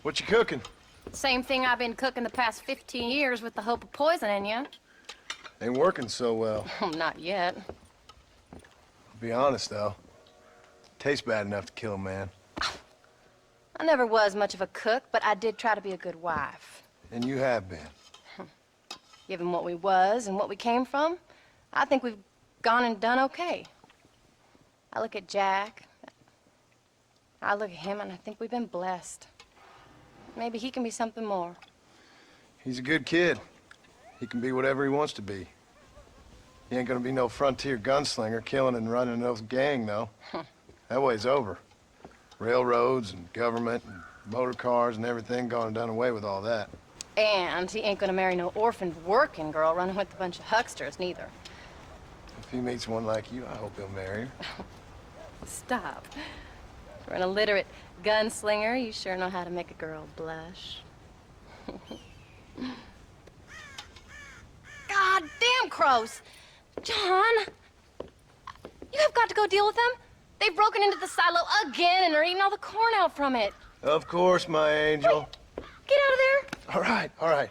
What you cooking? Same thing I've been cooking the past 15 years with the hope of poisoning you. Ain't working so well. Not yet. I'll be honest, though. Tastes bad enough to kill a man. I never was much of a cook, but I did try to be a good wife. And you have been. Given what we was and what we came from, I think we've gone and done okay. I look at Jack, I look at him, and I think we've been blessed. Maybe he can be something more. He's a good kid. He can be whatever he wants to be. He ain't gonna be no frontier gunslinger killing and running no gang, though. That way's over. Railroads and government and motor cars and everything gone and done away with all that. And he ain't gonna marry no orphaned working girl running with a bunch of hucksters, neither. If he meets one like you, I hope he'll marry her. Stop. For an illiterate gunslinger, you sure know how to make a girl blush. God damn crows! John! You have got to go deal with them. They've broken into the silo again and are eating all the corn out from it. Of course, my angel. Wait, get out of there. All right, all right.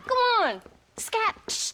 Go on. Scat. Shh.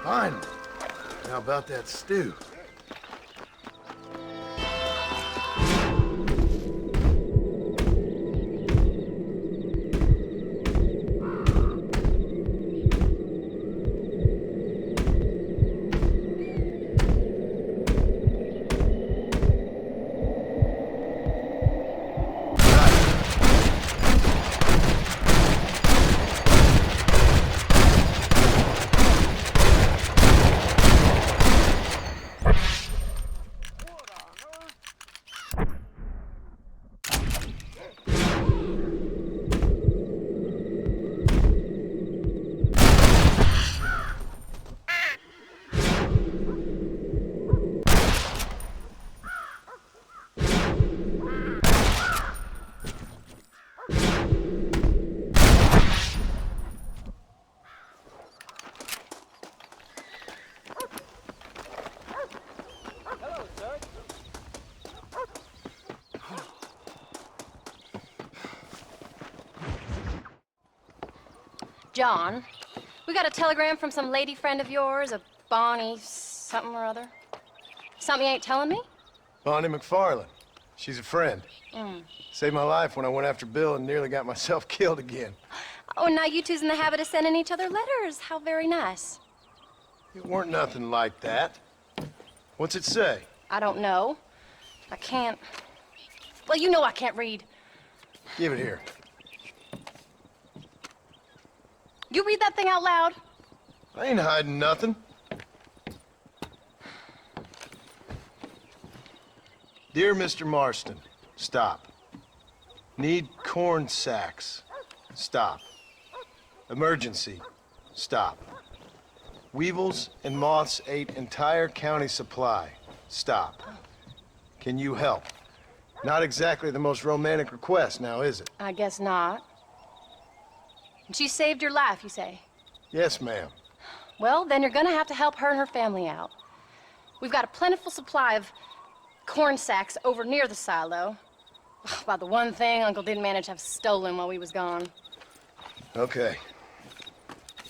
Fine. How about that stew? John, we got a telegram from some lady friend of yours, a Bonnie something or other. Something you ain't telling me? Bonnie McFarland. She's a friend. Saved my life when I went after Bill and nearly got myself killed again. Oh, and now you two's in the habit of sending each other letters. How very nice. It weren't nothing like that. What's it say? I don't know. I can't... Well, you know I can't read. Give it here. You read that thing out loud? I ain't hiding nothing. Dear Mr. Marston, stop. Need corn sacks. Stop. Emergency. Stop. Weevils and moths ate entire county supply. Stop. Can you help? Not exactly the most romantic request, now is it? I guess not. She saved your life, you say? Yes, ma'am. Well, then you're gonna have to help her and her family out. We've got a plentiful supply of corn sacks over near the silo. About the one thing Uncle didn't manage to have stolen while we was gone. Okay.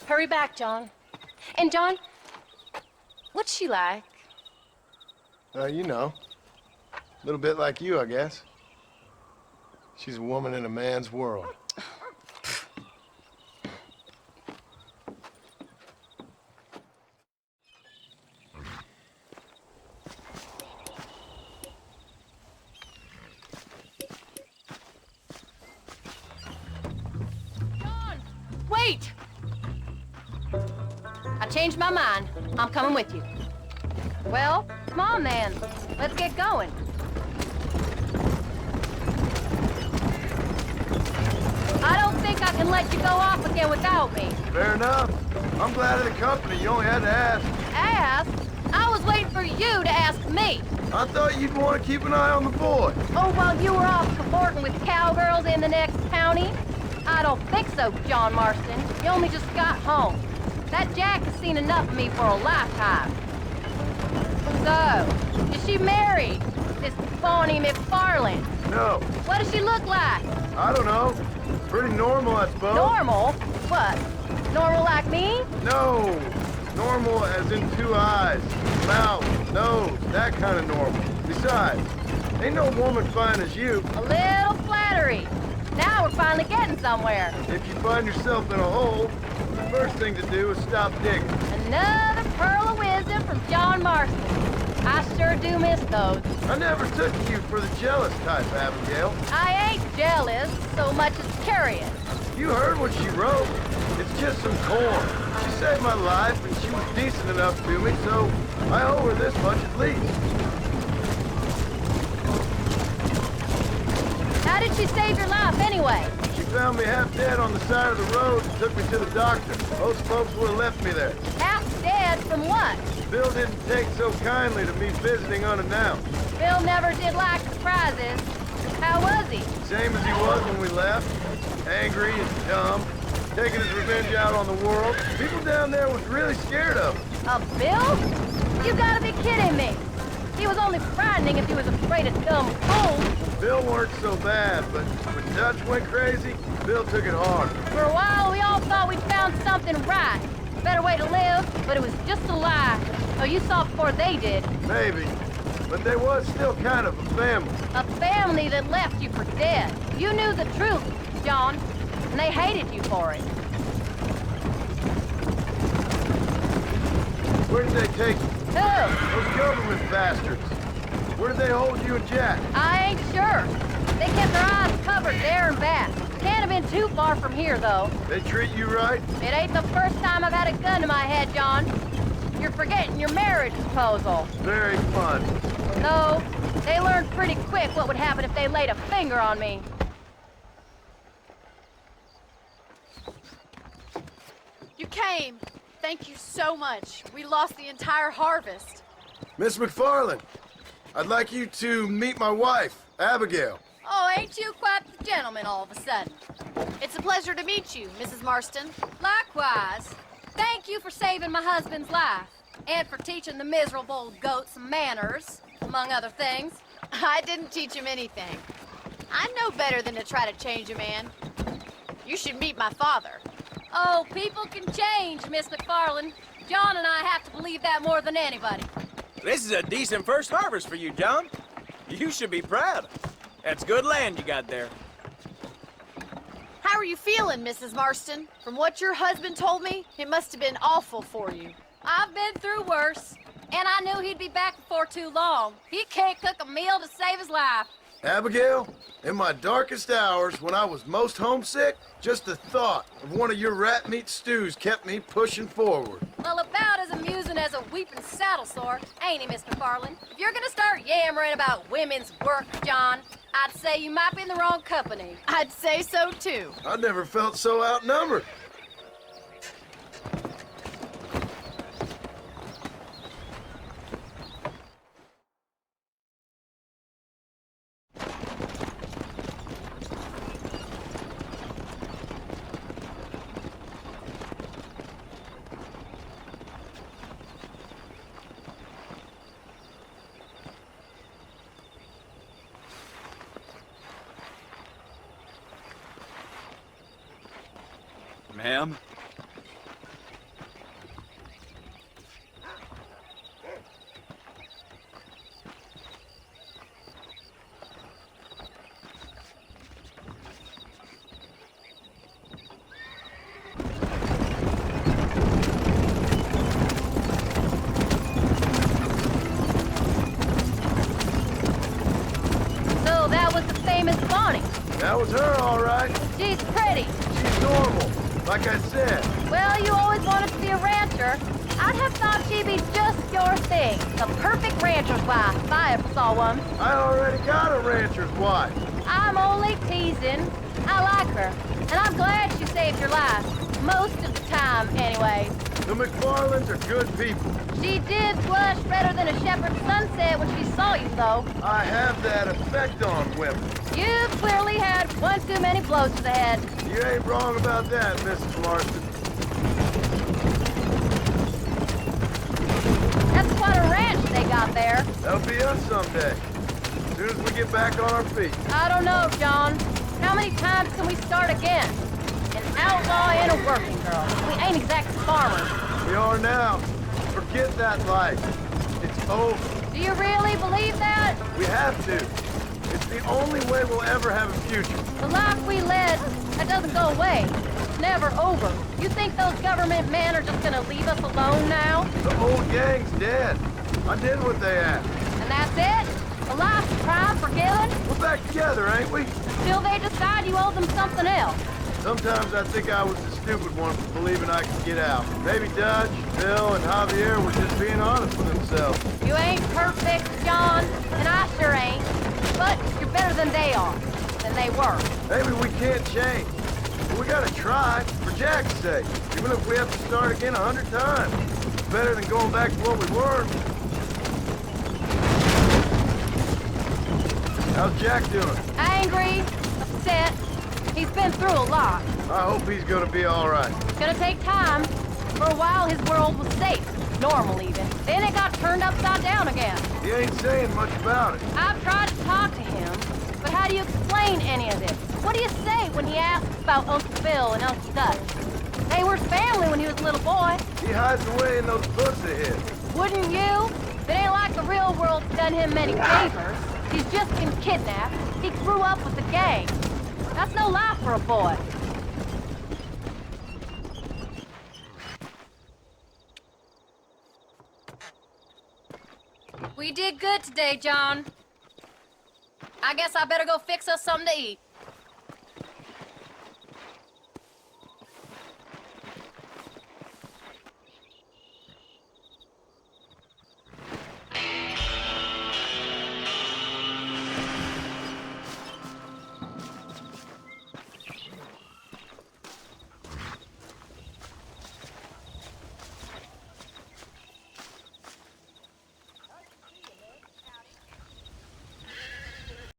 Hurry back, John. And John, what's she like? You know. A little bit like you, I guess. She's a woman in a man's world. John, wait! I changed my mind. I'm coming with you. Well, come on then. Let's get going. I don't think I can let you go off again without me. Fair enough. I'm glad of the company. You only had to ask. Ask? I was waiting for you to ask me. I thought you'd want to keep an eye on the boy. Oh, while you were off cavorting with cowgirls in the next county? I don't think so, John Marston. You only just got home. That Jack has seen enough of me for a lifetime. So, is she married? This Bonnie McFarland? No, What does she look like? I don't know. Pretty normal, I suppose. Normal? What? Normal like me? No. Normal as in 2 eyes, mouth, nose, that kind of normal. Besides, ain't no woman fine as you. A little flattery. Now we're finally getting somewhere. If you find yourself in a hole, the first thing to do is stop digging. Another pearl of wisdom from John Marston. I sure do miss those. I never took you for the jealous type, Abigail. I ain't jealous so much as curious. You heard what she wrote. It's just some corn. She saved my life, and she was decent enough to me, so I owe her this much at least. How did she save your life anyway? She found me half dead on the side of the road and took me to the doctor. Most folks would have left me there. Half dead from what? Bill didn't take so kindly to me visiting unannounced. Bill never did like surprises. How was he? Same as he was when we left. Angry and dumb. Taking his revenge out on the world. People down there was really scared of him. A Bill? You gotta be kidding me. He was only frightening if he was afraid of dumb fools. Bill weren't so bad, but when Dutch went crazy, Bill took it hard. For a while, we all thought we'd found something right. Better way to live, but it was just a lie. Oh, you saw before they did. Maybe. But they was still kind of a family. A family that left you for dead. You knew the truth, John, and they hated you for it. Where did they take you? Who? Those government bastards. Where did they hold you and Jack? I ain't sure. They kept their eyes covered there and back. Can't have been too far from here, though. They treat you right? It ain't the first time I've had a gun to my head, John. You're forgetting your marriage proposal. Very fun. No, they learned pretty quick what would happen if they laid a finger on me. You came. Thank you so much. We lost the entire harvest. Miss McFarland, I'd like you to meet my wife, Abigail. Oh, ain't you quite the gentleman all of a sudden? It's a pleasure to meet you, Mrs. Marston. Likewise. Thank you for saving my husband's life. And for teaching the miserable goat some manners, among other things. I didn't teach him anything. I know better than to try to change a man. You should meet my father. Oh, people can change, Miss McFarland. John and I have to believe that more than anybody. This is a decent first harvest for you, John. You should be proud. That's good land you got there. How are you feeling, Mrs. Marston? From what your husband told me, it must have been awful for you. I've been through worse, and I knew he'd be back before too long. He can't cook a meal to save his life. Abigail, in my darkest hours, when I was most homesick, just the thought of one of your rat meat stews kept me pushing forward. Well, about as amusing as a weeping saddle sore, ain't he, Mr. Farland? If you're gonna start yammering about women's work, John, I'd say you might be in the wrong company. I'd say so, too. I never felt so outnumbered. ma'am. So that was the famous Bonnie. That was her, all right. She's pretty. She's normal, like I said. Well, you always wanted to be a rancher. I'd have thought she'd be just your thing. The perfect rancher's wife, if I ever saw one. I already got a rancher's wife. I'm only teasing. I like her, and I'm glad she saved your life. Most of the time, anyway. The McFarlands are good people. She did blush redder than a shepherd's sunset when she saw you, though. I have that effect on women. You've clearly had one too many blows to the head. You ain't wrong about that, Mrs. Marston. That's quite a ranch they got there. That'll be us someday. As soon as we get back on our feet. I don't know, John. How many times can we start again? An outlaw and a working girl. We ain't exactly farmers. We are now. Forget that life. It's over. Do you really believe that? We have to. It's the only way we'll ever have a future. The life we led, that doesn't go away. It's never over. You think those government men are just gonna leave us alone now? The old gang's dead. I did what they asked. And that's it? A life of crime forgiven? We're back together, ain't we? Till they decide you owe them something else. Sometimes I think I was the stupid one for believing I could get out. Maybe Dutch, Bill, and Javier were just being honest with themselves. You ain't perfect, John, and I sure ain't. But you're better than they are. Than they were. Maybe we can't change. But we gotta try, for Jack's sake. Even if we have to start again 100 times. It's better than going back to what we were. How's Jack doing? Angry, upset. He's been through a lot. I hope he's gonna be all right. It's gonna take time. For a while, his world was safe. Normal, even. Then it got turned upside down again. He ain't saying much about it. I've tried to talk to him, but how do you explain any of this? What do you say when he asks about Uncle Bill and Uncle Dutch? They were family when he was a little boy. He hides away in those books of his. Wouldn't you? It ain't like the real world's done him many favors. He's just been kidnapped. He grew up with the gang. That's no life for a boy. We did good today, John. I guess I better go fix us something to eat.